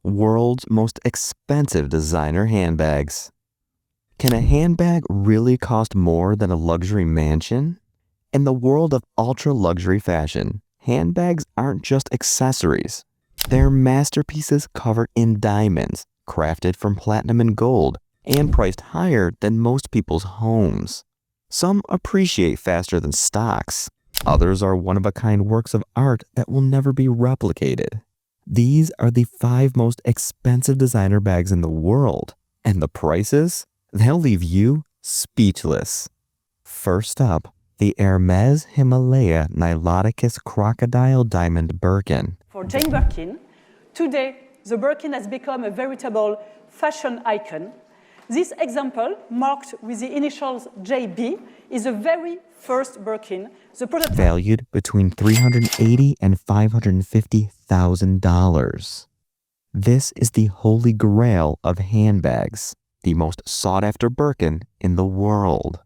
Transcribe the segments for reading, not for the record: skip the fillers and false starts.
world's most expensive designer handbags. Can a handbag really cost more than a luxury mansion? In the world of ultra-luxury fashion, handbags aren't just accessories. They're masterpieces covered in diamonds, crafted from platinum and gold, and priced higher than most people's homes. Some appreciate faster than stocks. Others are one-of-a-kind works of art that will never be replicated. These are the 5 most expensive designer bags in the world, and the prices? They'll leave you speechless. First up, the Hermes Himalaya Niloticus Crocodile Diamond Birkin. For Jane Birkin, today the Birkin has become a veritable fashion icon. This example, marked with the initials JB, is the very first Birkin. The product valued between $380,000 and $550,000. This is the holy grail of handbags, the most sought-after Birkin in the world.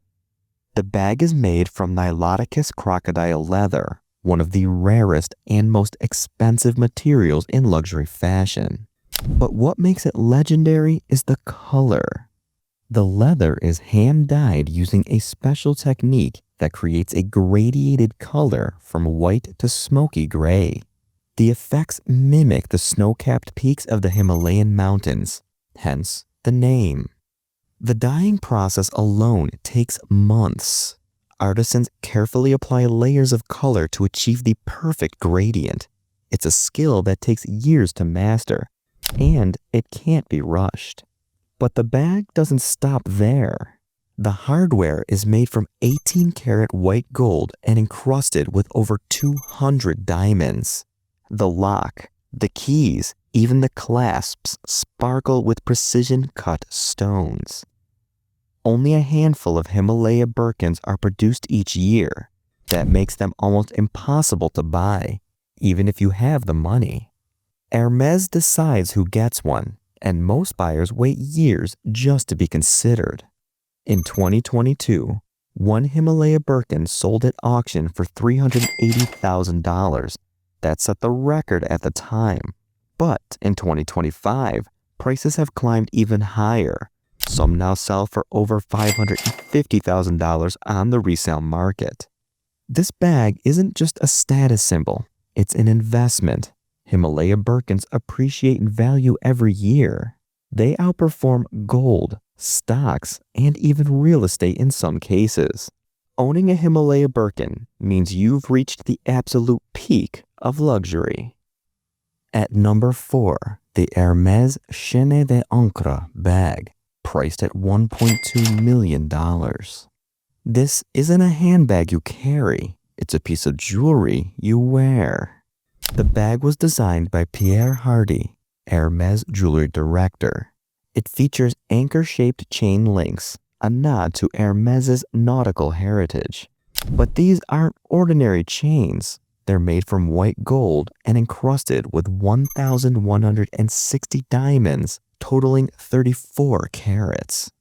The bag is made from Niloticus crocodile leather, one of the rarest and most expensive materials in luxury fashion. But what makes it legendary is the color. The leather is hand-dyed using a special technique that creates a gradiated color from white to smoky gray. The effects mimic the snow-capped peaks of the Himalayan mountains, hence the name. The dyeing process alone takes months. Artisans carefully apply layers of color to achieve the perfect gradient. It's a skill that takes years to master, and it can't be rushed. But the bag doesn't stop there. The hardware is made from 18-karat white gold and encrusted with over 200 diamonds. The lock, the keys, even the clasps sparkle with precision-cut stones. Only a handful of Himalaya Birkins are produced each year. That makes them almost impossible to buy, even if you have the money. Hermes decides who gets one, and most buyers wait years just to be considered. In 2022, one Himalaya Birkin sold at auction for $380,000. That set the record at the time. But in 2025, prices have climbed even higher. Some now sell for over $550,000 on the resale market. This bag isn't just a status symbol, it's an investment. Himalaya Birkins appreciate in value every year. They outperform gold, stocks, and even real estate in some cases. Owning a Himalaya Birkin means you've reached the absolute peak of luxury. At number 4, the Hermes Chaîne d'Ancre bag, priced at $1.2 million. This isn't a handbag you carry, it's a piece of jewelry you wear. The bag was designed by Pierre Hardy, Hermes jewelry director. It features anchor-shaped chain links, a nod to Hermes's nautical heritage. But these aren't ordinary chains. They're made from white gold and encrusted with 1,160 diamonds, totaling 34 carats.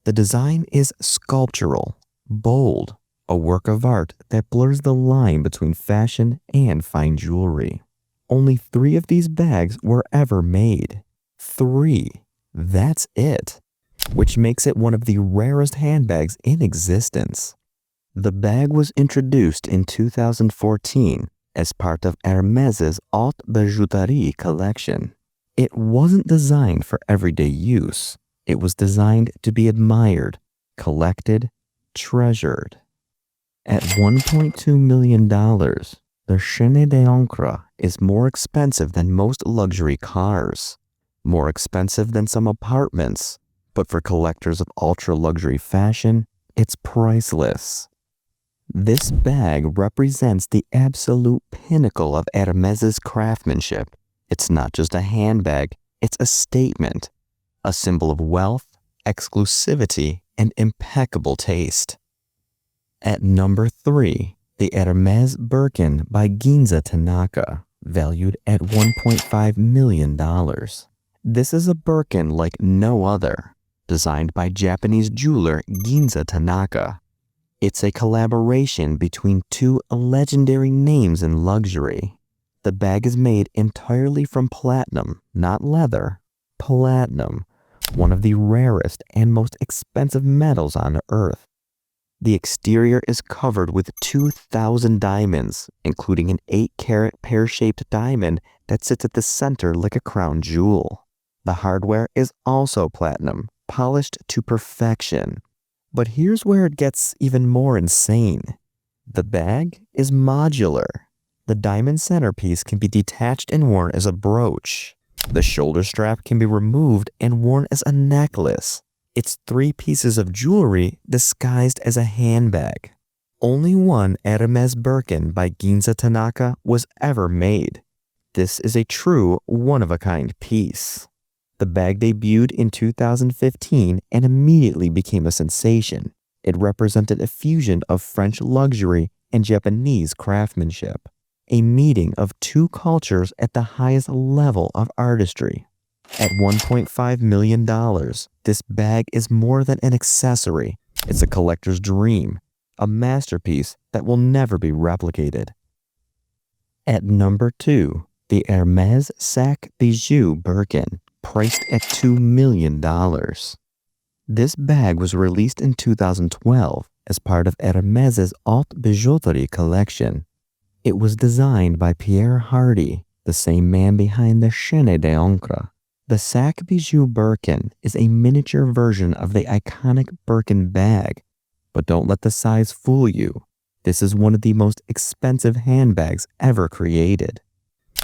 The design is sculptural, bold, a work of art that blurs the line between fashion and fine jewelry. Only 3 of these bags were ever made. 3. That's it, which makes it one of the rarest handbags in existence. The bag was introduced in 2014 as part of Hermes's Haute Bijouterie collection. It wasn't designed for everyday use. It was designed to be admired, collected, treasured. At $1.2 million, the Chaîne d'Ancre is more expensive than most luxury cars, more expensive than some apartments, but for collectors of ultra-luxury fashion, it's priceless. This bag represents the absolute pinnacle of Hermes's craftsmanship. It's not just a handbag, it's a statement, a symbol of wealth, exclusivity, and impeccable taste. At number 3, the Hermes Birkin by Ginza Tanaka, valued at $1.5 million. This is a Birkin like no other, designed by Japanese jeweler Ginza Tanaka. It's a collaboration between 2 legendary names in luxury. The bag is made entirely from platinum, not leather. Platinum, one of the rarest and most expensive metals on Earth. The exterior is covered with 2,000 diamonds, including an 8-carat pear-shaped diamond that sits at the center like a crown jewel. The hardware is also platinum, polished to perfection. But here's where it gets even more insane. The bag is modular. The diamond centerpiece can be detached and worn as a brooch. The shoulder strap can be removed and worn as a necklace. It's 3 pieces of jewelry disguised as a handbag. Only one Hermes Birkin by Ginza Tanaka was ever made. This is a true one-of-a-kind piece. The bag debuted in 2015 and immediately became a sensation. It represented a fusion of French luxury and Japanese craftsmanship, a meeting of 2 cultures at the highest level of artistry. At $1.5 million, this bag is more than an accessory. It's a collector's dream, a masterpiece that will never be replicated. At number 2, the Hermes Sac Bijou Birkin, priced at $2 million. This bag was released in 2012 as part of Hermes's Haute Bijouterie collection. It was designed by Pierre Hardy, the same man behind the Chaîne d'Ancre. The Sac Bijou Birkin is a miniature version of the iconic Birkin bag, but don't let the size fool you. This is one of the most expensive handbags ever created.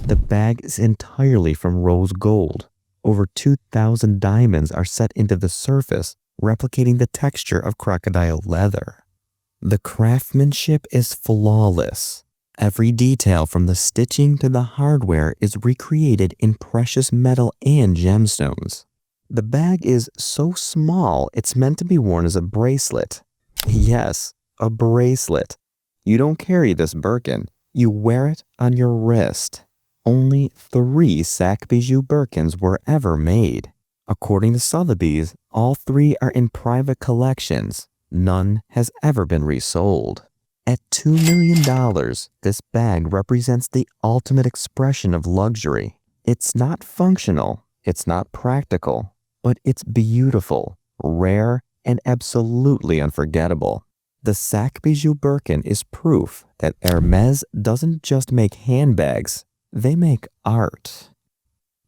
The bag is entirely from rose gold. Over 2,000 diamonds are set into the surface, replicating the texture of crocodile leather. The craftsmanship is flawless. Every detail from the stitching to the hardware is recreated in precious metal and gemstones. The bag is so small it's meant to be worn as a bracelet. Yes, a bracelet. You don't carry this Birkin, you wear it on your wrist. Only 3 Sac Bijou Birkins were ever made. According to Sotheby's, all 3 are in private collections. None has ever been resold. At $2 million, this bag represents the ultimate expression of luxury. It's not functional, it's not practical, but it's beautiful, rare, and absolutely unforgettable. The Sac Bijou Birkin is proof that Hermes doesn't just make handbags, they make art.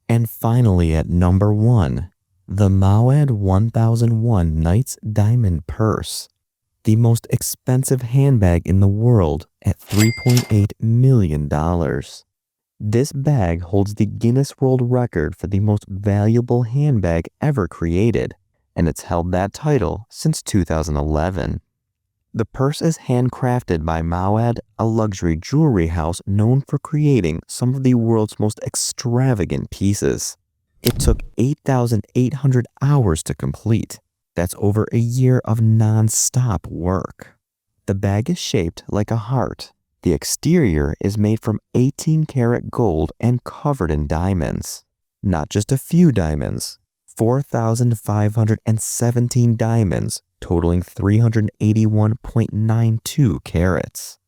And finally at number 1, the Mouad 1001 Knights Diamond Purse, the most expensive handbag in the world at $3.8 million. This bag holds the Guinness World Record for the most valuable handbag ever created, and it's held that title since 2011. The purse is handcrafted by Mouad, a luxury jewelry house known for creating some of the world's most extravagant pieces. It took 8,800 hours to complete. That's over a year of non-stop work. The bag is shaped like a heart. The exterior is made from 18-karat gold and covered in diamonds. Not just a few diamonds, 4,517 diamonds, totaling 381.92 carats.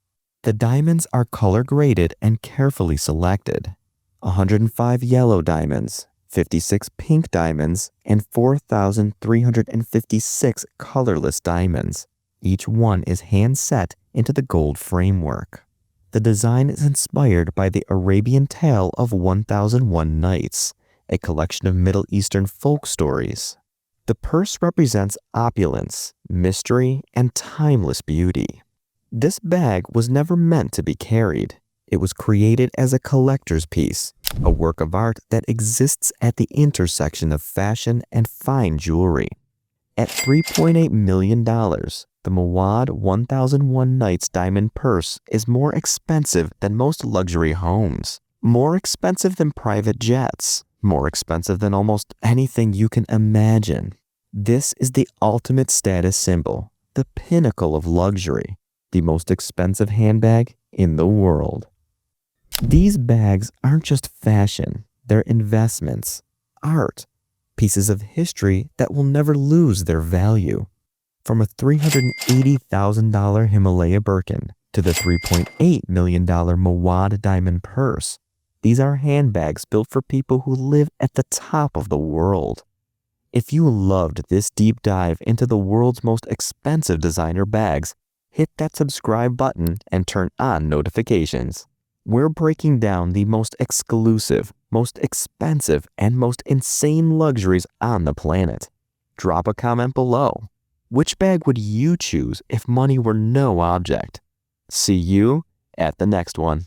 The diamonds are color-graded and carefully selected. 105 yellow diamonds, 56 pink diamonds, and 4,356 colorless diamonds. Each one is hand-set into the gold framework. The design is inspired by the Arabian tale of 1001 Nights, a collection of Middle Eastern folk stories. The purse represents opulence, mystery, and timeless beauty. This bag was never meant to be carried. It was created as a collector's piece, a work of art that exists at the intersection of fashion and fine jewelry. At $3.8 million, the Mouad 1001 Nights diamond purse is more expensive than most luxury homes, more expensive than private jets, more expensive than almost anything you can imagine. This is the ultimate status symbol, the pinnacle of luxury, the most expensive handbag in the world. These bags aren't just fashion, they're investments, art, pieces of history that will never lose their value. From a $380,000 Himalaya Birkin to the $3.8 million Mouad diamond purse, These are handbags built for people who live at the top of the world. If you loved this deep dive into the world's most expensive designer bags, hit that subscribe button and turn on notifications. We're breaking down the most exclusive, most expensive, and most insane luxuries on the planet. Drop a comment below. Which bag would you choose if money were no object? See you at the next one.